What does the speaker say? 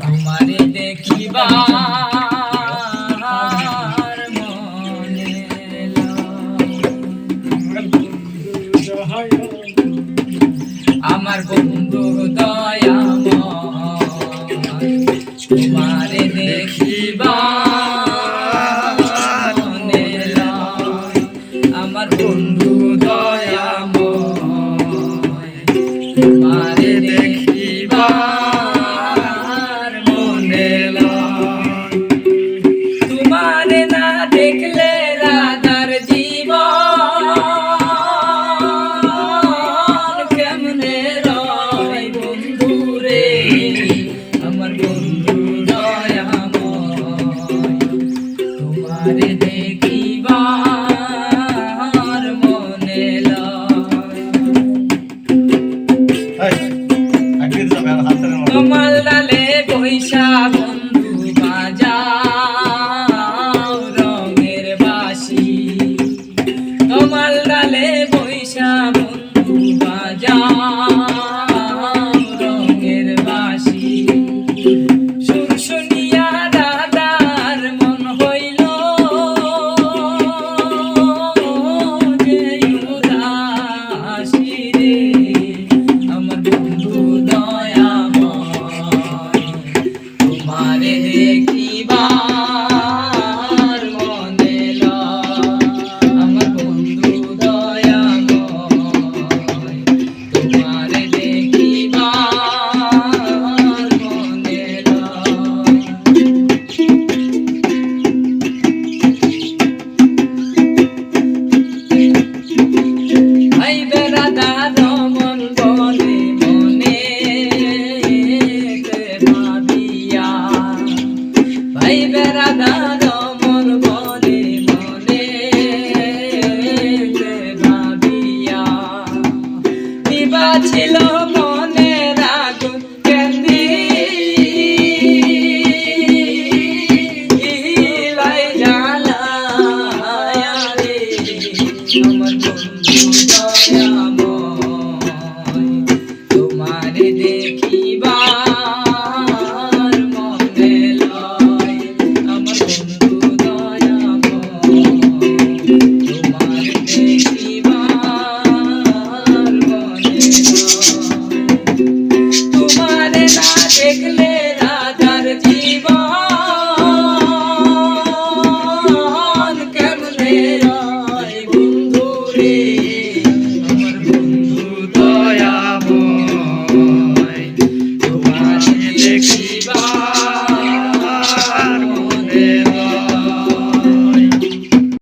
তোমারে দেখিবা আমার বন্ধু দয়াময় তোমারে দেখিবা আমার বন্ধু দয়াময় তোমারে দেখিবার মনে লয় তোমারে না দেখলে রাধার জীবন কেমনে রয় বন্ধু রে আমার বন্ধু দয়াময় তোমারে দেখিবার মনে লয় কমল ডালে বৈশা বন্ধু বাজাও রঙের বাঁশি কমল ডালে বৈশা বন্ধু বাজাও রঙের বাঁশি সুর শুনিয়া দাদার মন হইল যে উদাসী রে আমার বন্ধু দয়াময় তোমারে দেখিবার মনে লয় আমার বন্ধু দয়াময় তোমারে দেখিবার মনে লয় ভাই বেড়াদার মন বলে মনে ভাবিয়া ভাই বেড়াদার মন বলে মনে ভাবিয়া দিবা ছিল মনে রাগুন কেন্দি ভাই জ্বালায়া রে আমার বন্ধু দয়াময় তোমারে দেখিবার মনে লয় আমার বন্ধু দয়াময় তোমারে দেখিবার মনে লয় তোমারে না দেখলে রাধার জীবন কেমনে রয় বন্ধু রে আমার বন্ধু দয়াময় তোমারে দেখি